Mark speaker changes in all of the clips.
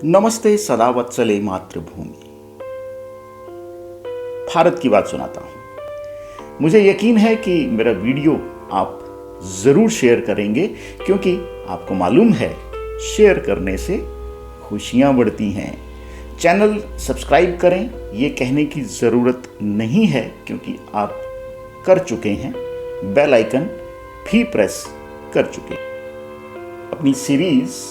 Speaker 1: नमस्ते सदावत्सले मातृभूमि। भारत की बात सुनाता हूं। मुझे यकीन है कि मेरा वीडियो आप जरूर शेयर करेंगे, क्योंकि आपको मालूम है शेयर करने से खुशियां बढ़ती हैं। चैनल सब्सक्राइब करें, ये कहने की जरूरत नहीं है क्योंकि आप कर चुके हैं। बेल आइकन भी प्रेस कर चुके हैं। अपनी सीरीज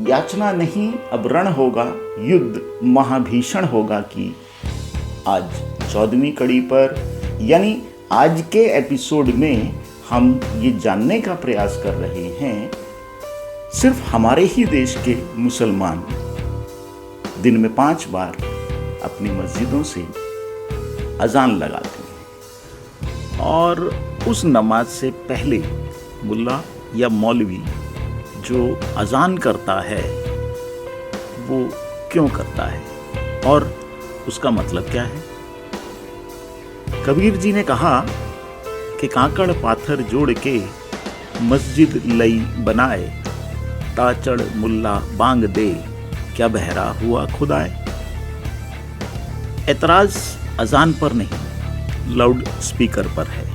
Speaker 1: याचना नहीं अब रण होगा, युद्ध महाभीषण होगा की आज 14वीं कड़ी पर, यानी आज के एपिसोड में हम ये जानने का प्रयास कर रहे हैं, सिर्फ हमारे ही देश के मुसलमान दिन में 5 बार अपनी मस्जिदों से अजान लगाते हैं, और उस नमाज से पहले मुल्ला या मौलवी जो अजान करता है वो क्यों करता है और उसका मतलब क्या है। कबीर जी ने कहा कि काकड़ पाथर जोड़ के मस्जिद लई बनाए, ताचड़ मुल्ला बांग दे, क्या बहरा हुआ खुदाए। एतराज अजान पर नहीं, लाउड स्पीकर पर है।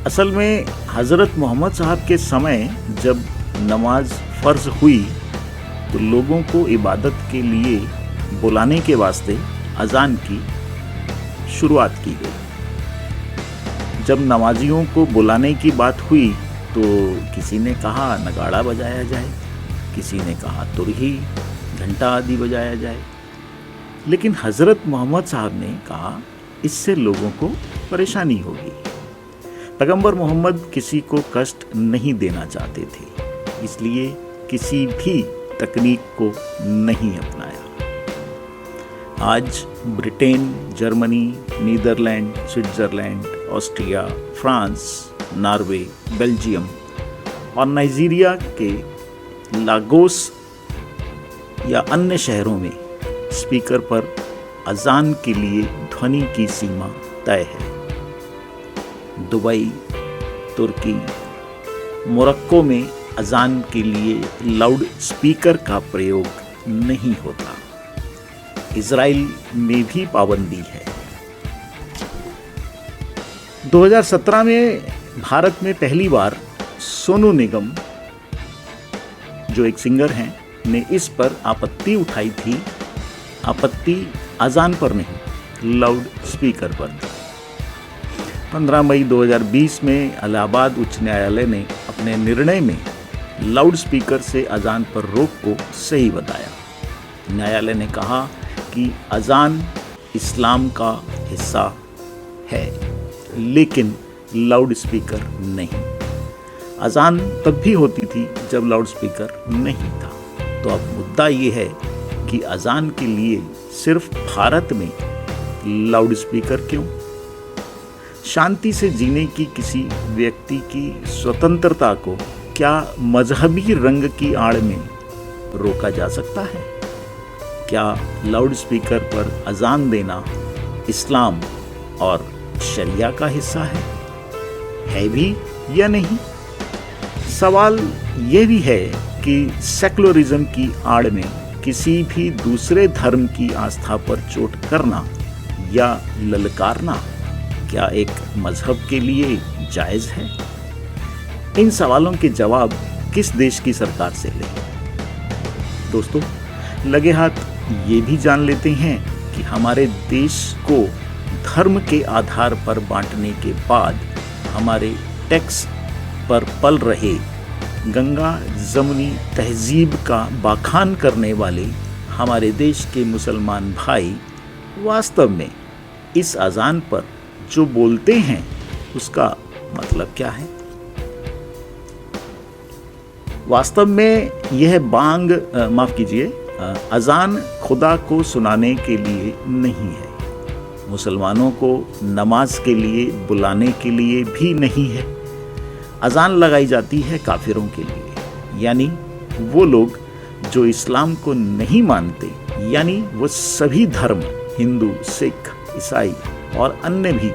Speaker 1: असल में हज़रत मोहम्मद साहब के समय जब नमाज फ़र्ज हुई तो लोगों को इबादत के लिए बुलाने के वास्ते अजान की शुरुआत की गई। जब नमाजियों को बुलाने की बात हुई तो किसी ने कहा नगाड़ा बजाया जाए, किसी ने कहा तुरही घंटा आदि बजाया जाए, लेकिन हज़रत मोहम्मद साहब ने कहा इससे लोगों को परेशानी होगी। पैगंबर मोहम्मद किसी को कष्ट नहीं देना चाहते थे, इसलिए किसी भी तकनीक को नहीं अपनाया। आज Britain, Germany, Netherland, Switzerland, Austria, France, Norway, Belgium और नाइजीरिया के लागोस या अन्य शहरों में स्पीकर पर अजान के लिए ध्वनि की सीमा तय है। दुबई, तुर्की, मोरक्को में अजान के लिए लाउड स्पीकर का प्रयोग नहीं होता। इजराइल में भी पाबंदी है। 2017 में भारत में पहली बार सोनू निगम, जो एक सिंगर हैं, ने इस पर आपत्ति उठाई थी। आपत्ति अजान पर नहीं, लाउड स्पीकर पर थी। 15 मई 2020 में इलाहाबाद उच्च न्यायालय ने अपने निर्णय में लाउड स्पीकर से अजान पर रोक को सही बताया। न्यायालय ने कहा कि अजान इस्लाम का हिस्सा है, लेकिन लाउड स्पीकर नहीं। अजान तब भी होती थी जब लाउड स्पीकर नहीं था। तो अब मुद्दा ये है कि अजान के लिए सिर्फ भारत में लाउड स्पीकर क्यों? शांति से जीने की किसी व्यक्ति की स्वतंत्रता को क्या मजहबी रंग की आड़ में रोका जा सकता है? क्या लाउड स्पीकर पर अजान देना इस्लाम और शरिया का हिस्सा है भी या नहीं? सवाल ये भी है कि सेकुलरिज्म की आड़ में किसी भी दूसरे धर्म की आस्था पर चोट करना या ललकारना क्या एक मजहब के लिए जायज़ है? इन सवालों के जवाब किस देश की सरकार से लें? दोस्तों, लगे हाथ ये भी जान लेते हैं कि हमारे देश को धर्म के आधार पर बांटने के बाद हमारे टैक्स पर पल रहे गंगा जमुनी तहजीब का बखान करने वाले हमारे देश के मुसलमान भाई वास्तव में इस अजान पर जो बोलते हैं उसका मतलब क्या है? वास्तव में यह अजान खुदा को सुनाने के लिए नहीं है, मुसलमानों को नमाज के लिए बुलाने के लिए भी नहीं है। अजान लगाई जाती है काफिरों के लिए, यानी वो लोग जो इस्लाम को नहीं मानते, यानी वो सभी धर्म, हिंदू, सिख, ईसाई और अन्य भी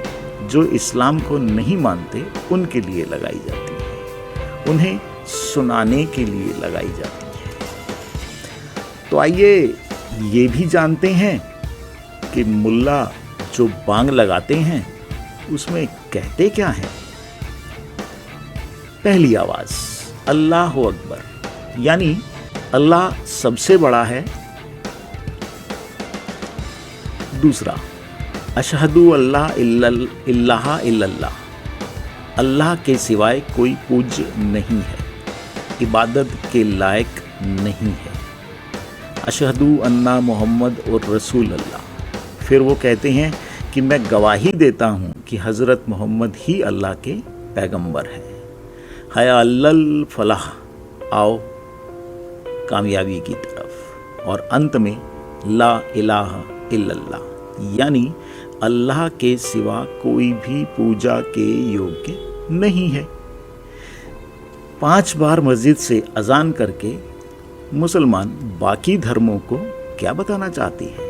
Speaker 1: जो इस्लाम को नहीं मानते, उनके लिए लगाई जाती है। उन्हें सुनाने के लिए लगाई जाती है। तो आइए ये भी जानते हैं कि मुल्ला जो बांग लगाते हैं उसमें कहते क्या हैं। पहली आवाज अल्लाह अकबर, यानी अल्लाह सबसे बड़ा है। दूसरा अशहदु अल्लाह इल्लाह इल्लल्लाह, अल्लाह के सिवाय कोई पूज्य नहीं है, इबादत के लायक नहीं है। अशहदु अन्ना मोहम्मद और रसूल अल्लाह, फिर वो कहते हैं कि मैं गवाही देता हूँ कि हज़रत मोहम्मद ही अल्लाह के पैगंबर हैं। हया अल्लल फलाह, आओ कामयाबी की तरफ। और अंत में ला इलाहा इल्लल्लाह, यानी अल्लाह के सिवा कोई भी पूजा के योग्य नहीं है। 5 बार मस्जिद से अजान करके मुसलमान बाकी धर्मों को क्या बताना चाहती है?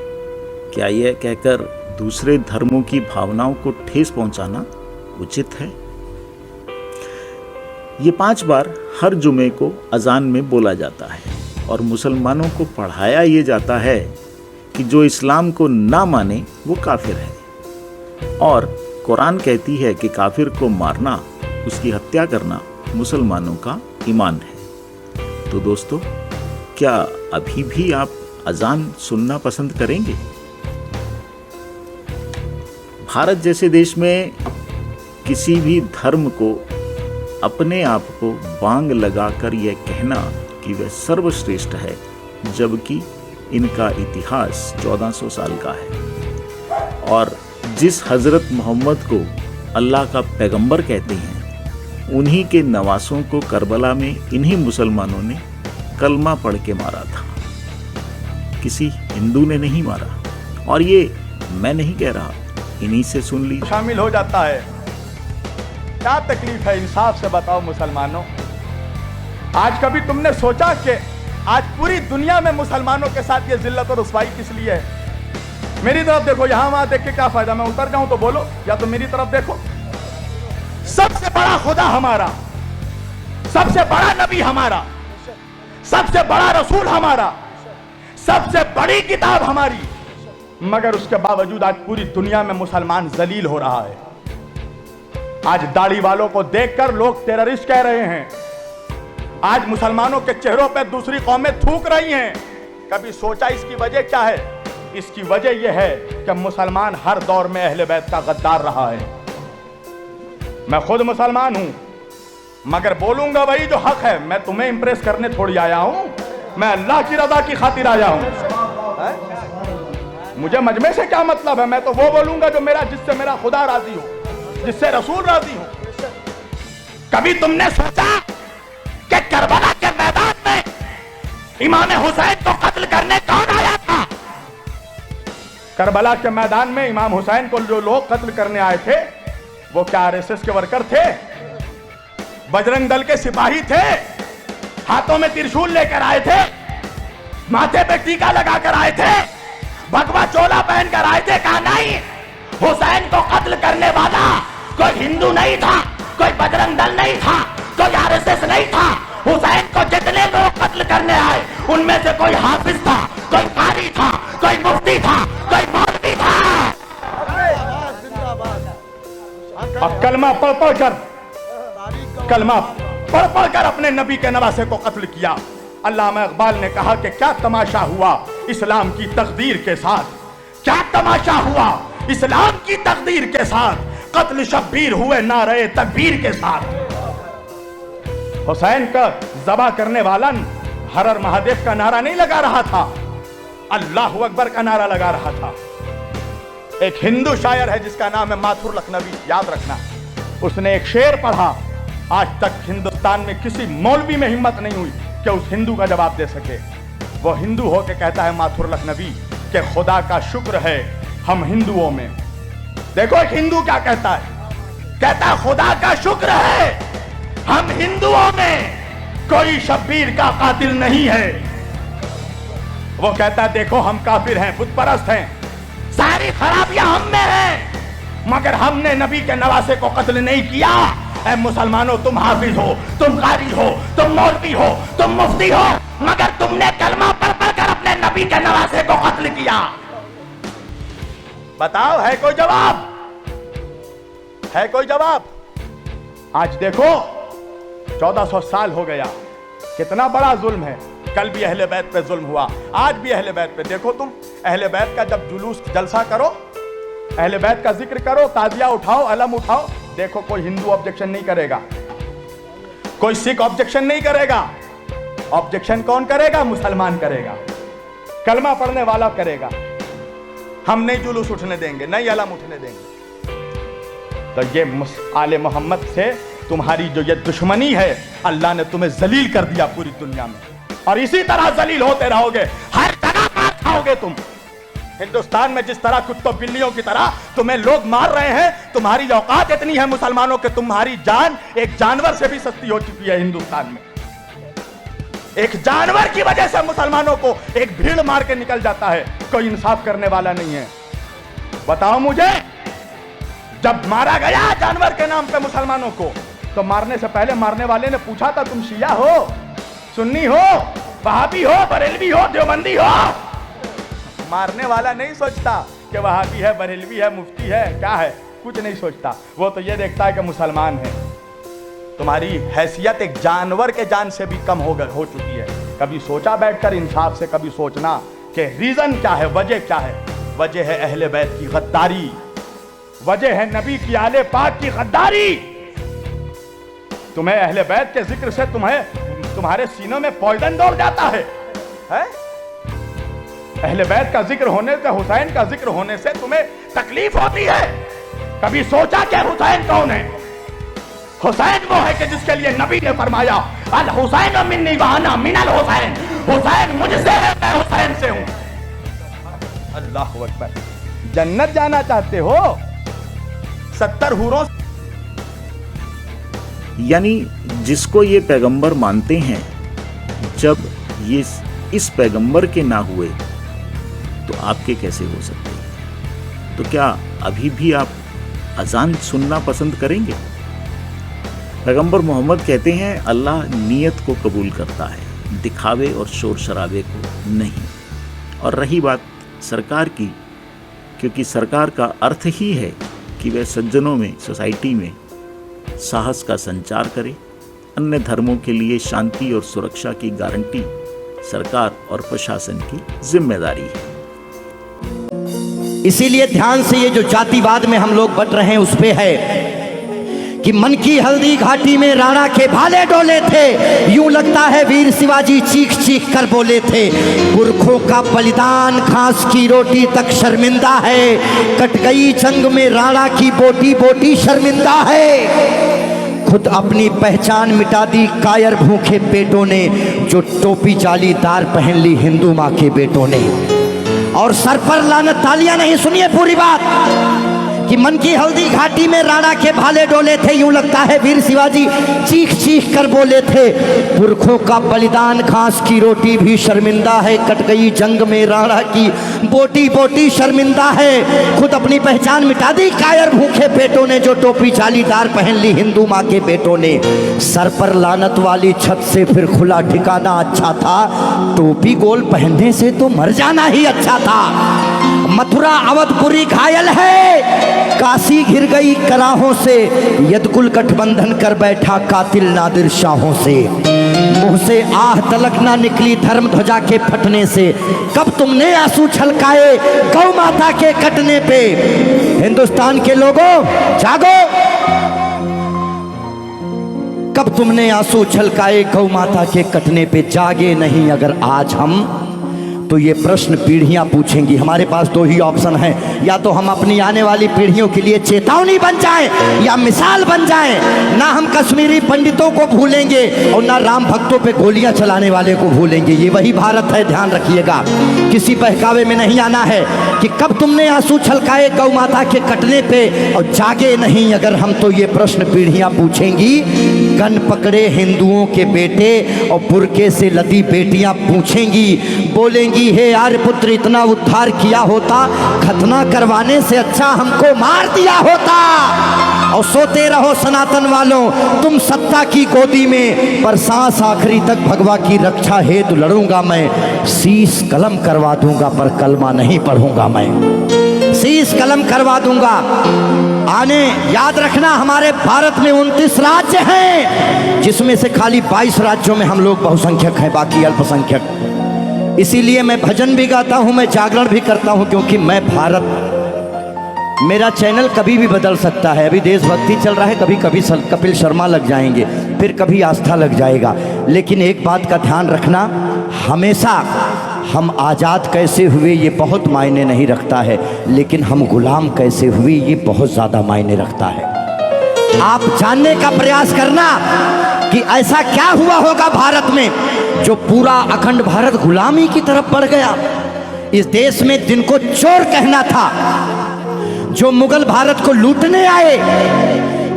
Speaker 1: क्या यह कहकर दूसरे धर्मों की भावनाओं को ठेस पहुंचाना उचित है? ये 5 बार हर जुमे को अजान में बोला जाता है और मुसलमानों को पढ़ाया ये जाता है कि जो इस्लाम को ना माने वो काफिर है। और कुरान कहती है कि काफिर को मारना, उसकी हत्या करना मुसलमानों का ईमान है। तो दोस्तों, क्या अभी भी आप अजान सुनना पसंद करेंगे? भारत जैसे देश में किसी भी धर्म को अपने आप को बांग लगाकर यह कहना कि वह सर्वश्रेष्ठ है, जबकि इनका इतिहास 1400 साल का है। और जिस हज़रत मोहम्मद को अल्लाह का पैगंबर कहते हैं, उन्हीं के नवासों को करबला में इन्हीं मुसलमानों ने कलमा पढ़ के मारा था, किसी हिंदू ने नहीं मारा। और ये मैं नहीं कह रहा, इन्हीं से सुन ली।
Speaker 2: शामिल हो जाता है। क्या तकलीफ है, इंसाफ से बताओ मुसलमानों। आज कभी तुमने सोचा कि आज पूरी दुनिया में मुसलमानों के साथ ये जिल्लत और रुसवाई किस लिए है? मेरी तरफ देखो, यहां वहां देख के क्या फायदा, मैं उतर जाऊं तो बोलो, या तो मेरी तरफ देखो। सबसे बड़ा खुदा हमारा, सबसे बड़ा नबी हमारा, सबसे बड़ा रसूल हमारा, सबसे बड़ी किताब हमारी, मगर उसके बावजूद आज पूरी दुनिया में मुसलमान जलील हो रहा है। आज दाढ़ी वालों को देखकर लोग टेररिस्ट कह रहे हैं। आज मुसलमानों के चेहरों पर दूसरी कौमें थूक रही हैं। कभी सोचा इसकी वजह क्या है? इसकी वजह यह है कि मुसलमान हर दौर में अहले बैत का गद्दार रहा है। मैं खुद मुसलमान हूं, मगर बोलूंगा वही जो हक है। मैं तुम्हें इंप्रेस करने थोड़ी आया हूं, मैं अल्लाह की रजा की खातिर आया हूं। मुझे मजमे से क्या मतलब है? मैं तो वो बोलूंगा जो मेरा, जिससे मेरा खुदा राजी हो, जिससे रसूल राजी हो। कभी तुमने सोचा कि करबला के मैदान में इमाम हुसैन को कत्ल करने कौन आया था? करबला के मैदान में इमाम हुसैन को जो लोग कत्ल करने आए थे, वो क्या आरएसएस के वर्कर थे? बजरंग दल के सिपाही थे? हाथों में त्रिशूल लेकर आए थे? माथे पे टीका लगाकर आए थे? भगवा चोला पहनकर आए थे? कहा नहीं, हुसैन को कत्ल करने वाला कोई हिंदू नहीं था, कोई बजरंग दल नहीं था, कोई आरएसएस नहीं था। हुसैन को जितने लोग कत्ल करने आए, उनमें से कोई हाफिज था, कोई कारी था, कोई मुफ्ती था, कोई मौलवी था। अब कलमा पढ़ पढ़ कर अपने नबी के नवासे को कत्ल किया। अल्लामा इकबाल ने कहा कि क्या तमाशा हुआ इस्लाम की तकदीर के साथ, क्या तमाशा हुआ इस्लाम की तकदीर के साथ। कत्ल शब्बीर हुए नारे तकबीर के साथ। हुसैन का ज़बा करने वाला हर हर महादेव का नारा नहीं लगा रहा था, अल्लाह अकबर का नारा लगा रहा था। एक हिंदू शायर है जिसका नाम है माथुर लखनवी, याद रखना। उसने एक शेर पढ़ा, आज तक हिंदुस्तान में किसी मौलवी में हिम्मत नहीं हुई कि उस हिंदू का जवाब दे सके। वो हिंदू हो के कहता है माथुर लखनवी कि खुदा का शुक्र है हम हिंदुओं में। देखो एक हिंदू क्या कहता है, कहता है खुदा का शुक्र है हम हिंदुओं में कोई शब्बीर का कातिल नहीं है। वो कहता है देखो हम काफिर हैं, बुत परस्त हैं, सारी खराबियां हम में हैं, मगर हमने नबी के नवासे को कत्ल नहीं किया। ऐ मुसलमानों, तुम हाफिज हो, तुम कारी हो, तुम मौलवी हो, तुम मुफ्ती हो, मगर तुमने कलमा पढ़ पढ़कर अपने नबी के नवासे को कत्ल किया। बताओ, है कोई जवाब? है कोई जवाब? आज देखो 1400 साल हो गया, कितना बड़ा जुल्म है। कल भी अहले बैत पे जुल्म हुआ, आज भी अहले बैत पे। देखो तुम अहले बैत का जब जुलूस जलसा करो, अहले बैत का जिक्र करो, ताजिया उठाओ, अलम उठाओ, देखो कोई हिंदू ऑब्जेक्शन नहीं करेगा, कोई सिख ऑब्जेक्शन नहीं करेगा। ऑब्जेक्शन कौन करेगा? मुसलमान करेगा, कलमा पढ़ने वाला करेगा। हम नहीं जुलूस उठने देंगे, नहीं अलम उठने देंगे। तो ये आले मोहम्मद से तुम्हारी जो ये दुश्मनी है, अल्लाह ने तुम्हें जलील कर दिया पूरी दुनिया में, और इसी तरह जलील होते रहोगे, हर जगह मार खाओगे तुम। हिंदुस्तान में जिस तरह कुत्तों बिल्लियों की तरह तुम्हें लोग मार रहे हैं, तुम्हारी औकात इतनी है मुसलमानों के, तुम्हारी जान एक जानवर से भी सस्ती हो चुकी है हिंदुस्तान में। एक जानवर की वजह से मुसलमानों को एक भीड़ मार के निकल जाता है, कोई इंसाफ करने वाला नहीं है। बताओ मुझे, जब मारा गया जानवर के नाम पे मुसलमानों को, तो मारने से पहले मारने वाले ने पूछा था तुम शिया हो, सुन्नी हो, वहाबी हो, बरेलवी हो, देवबंदी हो? मारने वाला नहीं सोचता कि वहाबी है, बरेलवी है, मुफ्ती है, क्या है, कुछ नहीं सोचता। वो तो ये देखता है कि मुसलमान है। तुम्हारी हैसियत एक जानवर के जान से भी कम हो चुकी है। कभी सोचा बैठकर इंसाफ से, कभी सोचना कि रीजन क्या है, वजह क्या है? वजह है अहले बैत की गद्दारी, वजह है नबी की आले पाक की गद्दारी। तुम्हें अहले बैत के जिक्र से तुम्हारे सीनों में पॉइजन दौड़ जाता है? अहले बैत का जिक्र होने से, हुसैन का जिक्र होने से तुम्हें तकलीफ होती है? कभी सोचा कि हुसैन कौन है? हुसैन वो है कि जिसके लिए नबी ने फरमाया अल हुसैन मिन्नी व अना मिनल हुसैन, हुसैन मुझसे है, मैं हुसैन से हूं। अल्लाह अकबर। जन्नत जाना चाहते हो? 70 हूरों,
Speaker 1: यानी जिसको ये पैगंबर मानते हैं, जब ये इस पैगंबर के ना हुए तो आपके कैसे हो सकते हैं? तो क्या अभी भी आप अजान सुनना पसंद करेंगे? पैगंबर मोहम्मद कहते हैं अल्लाह नीयत को कबूल करता है, दिखावे और शोर शराबे को नहीं। और रही बात सरकार की, क्योंकि सरकार का अर्थ ही है कि वह सज्जनों में, सोसाइटी में साहस का संचार करे। अन्य धर्मों के लिए शांति और सुरक्षा की गारंटी सरकार और प्रशासन की जिम्मेदारी है।
Speaker 3: इसीलिए ध्यान से ये जो जातिवाद में हम लोग बट रहे हैं उस पे है कि मन की हल्दी घाटी में राणा के भाले डोले थे, यूं लगता है वीर शिवाजी चीख चीख कर बोले थे। पुरखों का बलिदान घास की रोटी तक शर्मिंदा है, कट गई जंग में राणा की बोटी बोटी शर्मिंदा है। खुद अपनी पहचान मिटा दी कायर भूखे पेटों ने, जो टोपी जालीदार पहन ली हिंदू माँ के बेटों ने। और सर पर लानत, तालियां नहीं, सुनिए पूरी बात, कि मन की हल्दी घाटी में राणा के भाले डोले थे, यूं लगता है वीर शिवाजी चीख चीख कर बोले थे। पुरखों का बलिदान घास की रोटी भी शर्मिंदा है, कट गई जंग में राणा की बोटी बोटी शर्मिंदा है। खुद अपनी पहचान मिटा दी कायर भूखे पेटों ने, जो टोपी जालीदार पहन ली हिंदू माँ के बेटों ने। सर पर लानत वाली छत से फिर खुला ठिकाना अच्छा था, टोपी गोल पहनने से तो मर जाना ही अच्छा था। मथुरा अवधपुरी घायल है, काशी घिर गई कराहों से, यदकुल गठबंधन कर बैठा कातिल नादिर शाहों से। मुंह से आह तलक ना निकली धर्म ध्वजा के फटने से, कब तुमने आंसू छलकाए गौ माता के कटने पे। हिंदुस्तान के लोगों जागो, कब तुमने आंसू छलकाए गौ माता के कटने पे। जागे नहीं अगर आज हम, तो ये प्रश्न पीढ़ियां पूछेंगी। हमारे पास दो ही ऑप्शन हैं, या तो हम अपनी आने वाली पीढ़ियों के लिए चेतावनी बन जाएं या मिसाल बन जाएं। ना हम कश्मीरी पंडितों को भूलेंगे और ना राम भक्तों पे गोलियां चलाने वाले को भूलेंगे। ये वही भारत है, ध्यान रखिएगा। किसी बहकावे में नहीं आना है कि कब तुमने आंसू छलकाए गौ माता के कटने पे, और जागे नहीं अगर हम, तो ये प्रश्न पीढ़ियां पूछेंगी। गन पकड़े हिंदुओं के बेटे और बुरके से लदी बेटियां पूछेंगी, बोलेंगी बोलेगी हे आर्यपुत्र इतना उद्धार किया होता, खतना करवाने से अच्छा हमको मार दिया होता। और सोते रहो सनातन वालों तुम सत्ता की गोदी में, पर सांस आखिरी तक भगवा की रक्षा हेतु लड़ूंगा मैं। शीश कलम करवा दूंगा पर कलमा नहीं पढ़ूंगा मैं, शीश कलम करवा दूंगा। आने याद रखना हमारे भारत में 29 राज्य हैं, जिसमें से खाली 22 राज्यों में हम लोग बहुसंख्यक हैं, बाकी अल्पसंख्यक। इसीलिए मैं भजन भी गाता हूं, मैं जागरण भी करता हूं, क्योंकि मैं भारत, मेरा चैनल कभी भी बदल सकता है। अभी देशभक्ति चल रहा है, कभी कभी कपिल शर्मा लग जाएंगे, फिर कभी आस्था लग जाएगा। लेकिन एक बात का ध्यान रखना, हमेशा हम आज़ाद कैसे हुए ये बहुत मायने नहीं रखता है, लेकिन हम गुलाम कैसे हुए ये बहुत ज़्यादा मायने रखता है। आप जानने का प्रयास करना कि ऐसा क्या हुआ होगा भारत में जो पूरा अखंड भारत गुलामी की तरफ बढ़ गया। इस देश में जिनको चोर कहना था, जो मुगल भारत को लूटने आए,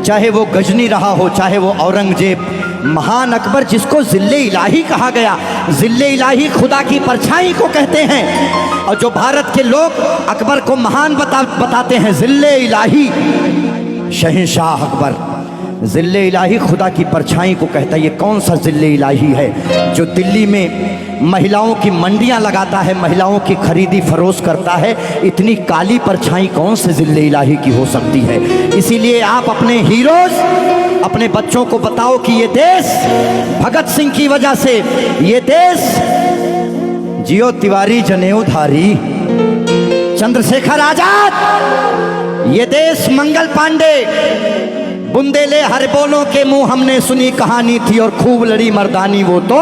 Speaker 3: चाहे वो गजनी रहा हो, चाहे वो औरंगजेब, महान अकबर जिसको जिल्ले इलाही कहा गया, जिल्ले इलाही खुदा की परछाई को कहते हैं। और जो भारत के लोग अकबर को महान बताते हैं, जिल्ले इलाही, शहंशाह अकबर, जिल्ले इलाही खुदा की परछाई को कहता है। ये कौन सा जिल्ले इलाही है जो दिल्ली में महिलाओं की मंडियां लगाता है, महिलाओं की खरीदी फरोश करता है? इतनी काली परछाई कौन से जिल्ले इलाही की हो सकती है? इसीलिए आप अपने हीरोज, अपने बच्चों को बताओ कि ये देश भगत सिंह की वजह से, ये देश जियो तिवारी जनेऊधारी, चंद्रशेखर आजाद, ये देश मंगल पांडे, बुंदेले हर बोलों के मुंह हमने सुनी कहानी थी और खूब लड़ी मर्दानी वो तो।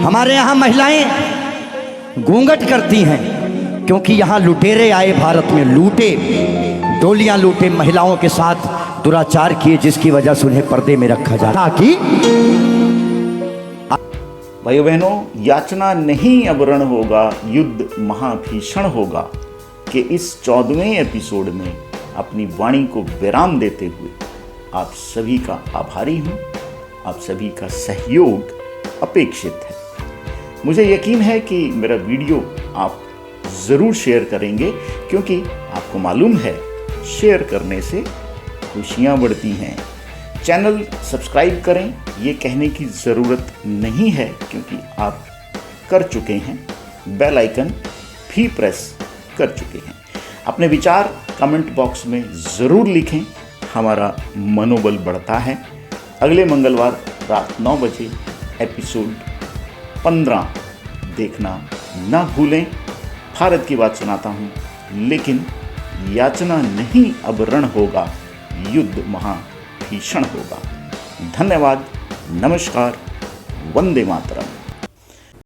Speaker 3: हमारे यहाँ महिलाएं घूंघट करती हैं क्योंकि यहाँ लुटेरे आए भारत में, लूटे, डोलियां लूटे, महिलाओं के साथ दुराचार किए, जिसकी वजह से उन्हें पर्दे में रखा जाता कि
Speaker 1: भाइयों बहनों, याचना नहीं अब रण होगा, युद्ध महाभीषण होगा कि इस 14वें एपिसोड में अपनी वाणी को विराम देते हुए आप सभी का आभारी हूं। आप सभी का सहयोग अपेक्षित है। मुझे यकीन है कि मेरा वीडियो आप ज़रूर शेयर करेंगे, क्योंकि आपको मालूम है शेयर करने से खुशियां बढ़ती हैं। चैनल सब्सक्राइब करें, ये कहने की ज़रूरत नहीं है क्योंकि आप कर चुके हैं। बेल आइकन भी प्रेस कर चुके हैं। अपने विचार कमेंट बॉक्स में ज़रूर लिखें, हमारा मनोबल बढ़ता है। अगले मंगलवार रात 9 बजे एपिसोड 15 देखना ना भूलें। भारत की बात सुनाता हूँ, लेकिन याचना नहीं अब रण होगा, युद्ध महाभीषण होगा। धन्यवाद, नमस्कार, वंदे मातरम।